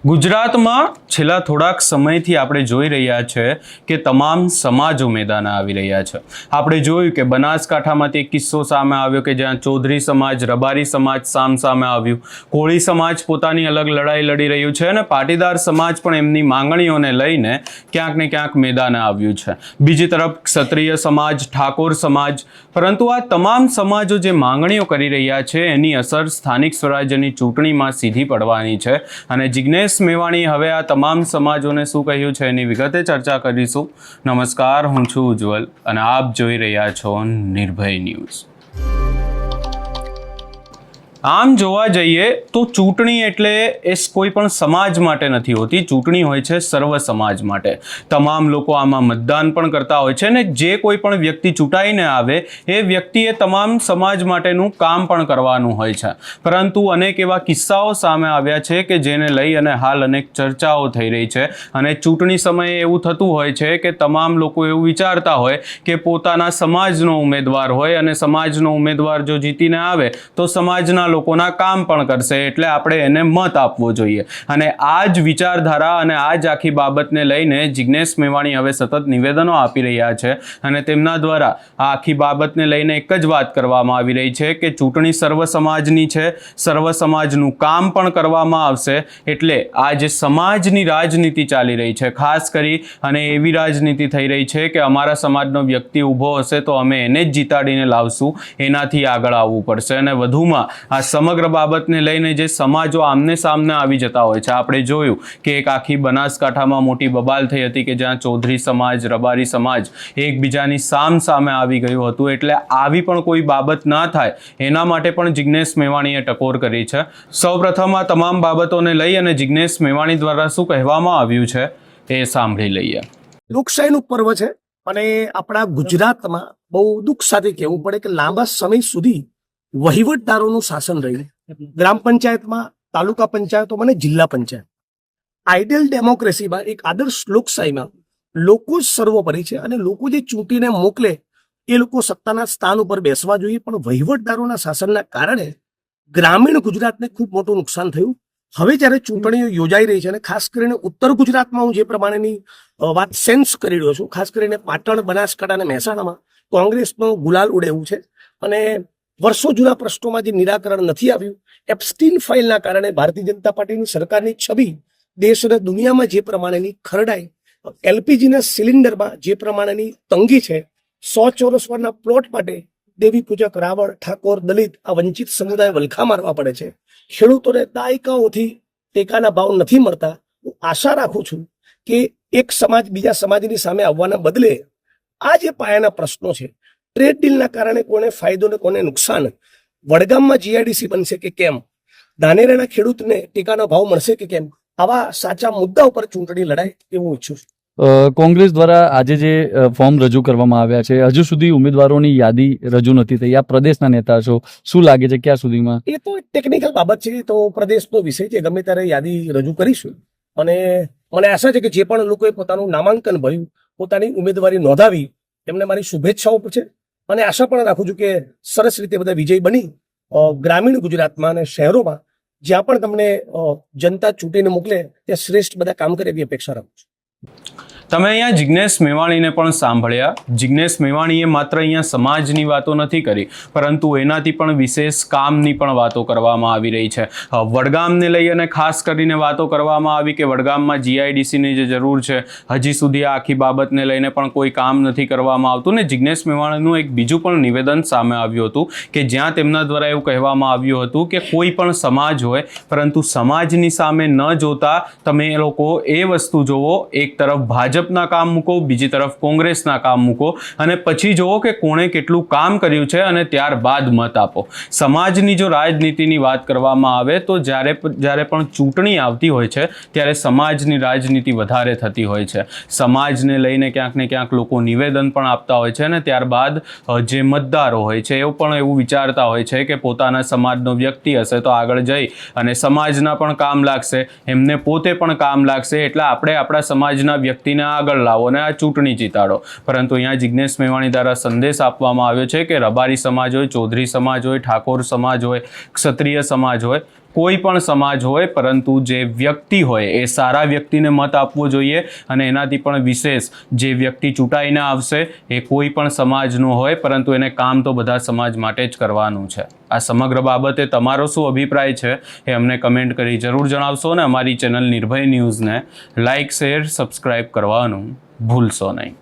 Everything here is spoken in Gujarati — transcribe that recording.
ગુજરાતમાં છેલ્લા થોડાક સમયથી આપણે જોઈ રહ્યા છે કે તમામ સમાજો મેદાને આવી રહ્યા છે. આપણે જોયું કે બનાસકાંઠામાંથી એક કિસ્સો સામે આવ્યો કે જ્યાં ચૌધરી સમાજ, રબારી સમાજ સામે આવ્યું. કોળી સમાજ પોતાની અલગ લડાઈ લડી રહ્યું છે અને પાટીદાર સમાજ પણ એમની માંગણીઓને લઈને ક્યાંક ને ક્યાંક મેદાને આવ્યું છે. બીજી તરફ ક્ષત્રિય સમાજ, ઠાકોર સમાજ, પરંતુ આ તમામ સમાજો જે માંગણીઓ કરી રહ્યા છે એની અસર સ્થાનિક સ્વરાજ્યની ચૂંટણીમાં સીધી પડવાની છે. અને જિગ્નેશ મેવાણી હવે આ તમામ સમાજોને શું કહ્યું છે એની વિગતે ચર્ચા કરીશું. નમસ્કાર, હું છું ઉજ્જવલ અને આપ જોઈ રહ્યા છો નિર્ભય ન્યૂઝ. આમ જોવા જઈએ તો ચૂંટણી એટલે એ કોઈ પણ સમાજ માટે નથી હોતી. ચૂંટણી હોય છે સર્વ સમાજ માટે. તમામ લોકો આમાં મતદાન પણ કરતા હોય છે અને જે કોઈ પણ વ્યક્તિ ચૂંટાઈને આવે એ વ્યક્તિએ તમામ સમાજ માટેનું કામ પણ કરવાનું હોય છે. પરંતુ અનેક એવા કિસ્સાઓ સામે આવ્યા છે કે જેને લઈ અને હાલ અનેક ચર્ચાઓ થઈ રહી છે. અને ચૂંટણી સમયે એવું થતું હોય છે કે તમામ લોકો એવું વિચારતા હોય કે પોતાના સમાજનો ઉમેદવાર હોય અને સમાજનો ઉમેદવાર જો જીતીને આવે તો સમાજના લોકોના કામ પણ કરશે, એટલે આપણે એને મત આપવો જોઈએ. અને આ જ વિચારધારા અને આ જ આખી બાબતને લઈને જિગ્નેશ મેવાણી હવે સતત નિવેદનો આપી રહ્યા છે અને તેમના દ્વારા આ આખી બાબતને લઈને એક જ વાત કરવામાં આવી રહી છે કે ચૂંટણી સર્વ સમાજની છે, સર્વ સમાજનું કામ પણ કરવામાં આવશે. એટલે આ જે સમાજની રાજનીતિ ચાલી રહી છે, ખાસ કરી અને એવી રાજનીતિ થઈ રહી છે કે અમારા સમાજનો વ્યક્તિ ઊભો હશે તો અમે એને જ જીતાડીને લાવશું, એનાથી આગળ આવવું પડશે. અને વધુમાં આ સમગ્ર બાબતને લઈને જે સમાજો આમને સામને આવી જતા હોય છે, આપણે જોયું કે એક આખી બનાસકાંઠામાં મોટી બબાલ થઈ હતી કે જ્યાં ચૌધરી સમાજ, રબારી સમાજ એકબીજાની સામે આવી ગયું હતું. એટલે આવી પણ કોઈ બાબત ના થાય એના માટે પણ જિગ્નેશ મેવાણીએ ટકોર કરી છે. સૌપ્રથમ આ તમામ બાબતોને લઈ અને જિગ્નેશ મેવાણી દ્વારા શું કહેવામાં આવ્યું છે એ સાંભળી લઈએ. લોકશાહીનું પર્વ છે અને આપણા ગુજરાતમાં બહુ દુઃખ સાથે કહેવું પડે કે લાંબા સમય સુધી વહીવટદારોનું શાસન રહ્યું. ગ્રામ પંચાયતમાં, તાલુકા પંચાયતોમાં અને જિલ્લા પંચાયત. આઈડિયલ ડેમોક્રેસીમાં, એક આદર્શ લોકશાહીમાં લોકો જ સર્વોપરી છે અને લોકો જે ચૂંટીને મોકલે એ લોકો સત્તાના સ્થાન ઉપર બેસવા જોઈએ. પણ વહીવટદારોના શાસનના કારણે ગ્રામીણ ગુજરાતને ખૂબ મોટું નુકસાન થયું. હવે જ્યારે ચૂંટણીઓ યોજાઈ રહી છે અને ખાસ કરીને ઉત્તર ગુજરાતમાં હું જે પ્રમાણેની વાત સેન્સ કરી રહ્યો છું, ખાસ કરીને પાટણ, બનાસકાંઠા અને મહેસાણામાં કોંગ્રેસનો ગુલાલ ઉડેવું છે અને વર્ષો જૂના પ્રશ્નોમાં જે નિરાકરણ નથી આવ્યું, એપ્સ્ટીન ફાઇલના કારણે ભારતીય જનતા પાર્ટીની સરકારની છબી દેશ અને દુનિયામાં જે પ્રમાણેની ખરડાઈ, એલપીજીના સિલિન્ડરમાં જે પ્રમાણેની તંગી છે, 100 ચોરસ વર્ષના પ્લોટ માટે દેવી પૂજક, રાવળ, ઠાકોર, દલિત આ વંચિત સમુદાય વલખા મારવા પડે છે. ખેડૂતોને દાયકાઓથી ટેકાના ભાવ નથી મળતા. હું આશા રાખું છું કે એક સમાજ બીજા સમાજની સામે આવવાના બદલે આ જે પાયાના પ્રશ્નો છે, ટ્રેડ ડીલના કારણે કોને ફાયદો ને કોને નુકસાન, વડગામમાં જીઆઈડીસી બનશે કે કેમ, ધાનેરાના ખેડૂતને ટેકાનો ભાવ મળશે કે કેમ, આવા સાચા મુદ્દા ઉપર ચૂંટણી લડાય એવું ઈચ્છું છું. કોંગ્રેસ દ્વારા આજે જે ફોર્મ રજૂ કરવામાં આવ્યા છે, હજુ સુધી ઉમેદવારોની યાદી રજૂ નથી થઈ. આ પ્રદેશના નેતા છો, શું લાગે છે ક્યાં સુધીમાં? એ તો ટેકનિકલ બાબત છે, તો પ્રદેશનો વિષય છે. ગમે ત્યારે યાદી રજૂ કરીશું અને મને આશા છે કે જે પણ લોકોએ પોતાનું નામાંકન ભર્યું, પોતાની ઉમેદવારી નોંધાવી, એમને મારી શુભેચ્છાઓ છે અને આશા પણ રાખું છું કે સરસ રીતે બધા વિજય બની ગ્રામીણ ગુજરાતમાં અને શહેરોમાં જ્યાં પણ તમને જનતા ચૂંટીને મોકલે ત્યાં શ્રેષ્ઠ બધા કામ કરે એવી અપેક્ષા રાખું છું. તમે અહીંયા જિગ્નેશ મેવાણીને પણ સાંભળ્યા. જિગ્નેશ મેવાણીએ માત્ર અહીંયા સમાજની વાતો નથી કરી, પરંતુ એનાથી પણ વિશેષ કામની પણ વાતો કરવામાં આવી રહી છે. વડગામને લઈ અને ખાસ કરીને વાતો કરવામાં આવી કે વડગામમાં જીઆઈડીસીની જે જરૂર છે, હજી સુધી આ આખી બાબતને લઈને પણ કોઈ કામ નથી કરવામાં આવતું. ને જિગ્નેશ મેવાણીનું એક બીજું પણ નિવેદન સામે આવ્યું હતું કે જ્યાં તેમના દ્વારા એવું કહેવામાં આવ્યું હતું કે કોઈ પણ સમાજ હોય, પરંતુ સમાજની સામે ન જોતા તમે એ લોકો એ વસ્તુ જોવો, એક તરફ ભાજપના કામ મૂકો, બીજી તરફ કોંગ્રેસના કામ મૂકો અને પછી જુઓ કે કોણે કેટલું કામ કર્યું છે અને ત્યારબાદ મત આપો. સમાજની જો રાજનીતિની વાત કરવામાં આવે તો જ્યારે પણ ચૂંટણી આવતી હોય છે ત્યારે સમાજની રાજનીતિ વધારે થતી હોય છે. સમાજને લઈને ક્યાંક ને ક્યાંક લોકો નિવેદન પણ આપતા હોય છે અને ત્યારબાદ જે મતદારો હોય છે એ પણ એવું વિચારતા હોય છે કે પોતાના સમાજનો વ્યક્તિ હશે તો આગળ જઈ અને સમાજના પણ કામ લાગશે, એમને પોતે પણ કામ લાગશે, એટલે આપણે આપણા સમાજના વ્યક્તિને આગળ લાવો અને આ ચૂંટણી જીતાડો. પરંતુ અહીંયા જિગ્નેશ મેવાણી દ્વારા સંદેશ આપવામાં આવ્યો છે કે રબારી સમાજ હોય, ચૌધરી સમાજ હોય, ઠાકોર સમાજ હોય, ક્ષત્રિય સમાજ હોય, કોઈ પણ સમાજ હોય, પરંતુ જે વ્યક્તિ હોય એ સારા વ્યક્તિને મત આપવો જોઈએ. અને એનાથી પણ વિશેષ જે વ્યક્તિ ચૂંટાઈને આવશે એ કોઈ પણ સમાજનો હોય, પરંતુ એને કામ તો બધા સમાજ માટે જ કરવાનું છે. આ સમગ્ર બાબતે તમારો શું અભિપ્રાય છે એ અમને કમેન્ટ કરી જરૂર જણાવશો. અને અમારી ચેનલ નિર્ભય ન્યૂઝને લાઇક, શેર, સબસ્ક્રાઇબ કરવાનું ભૂલશો નહીં.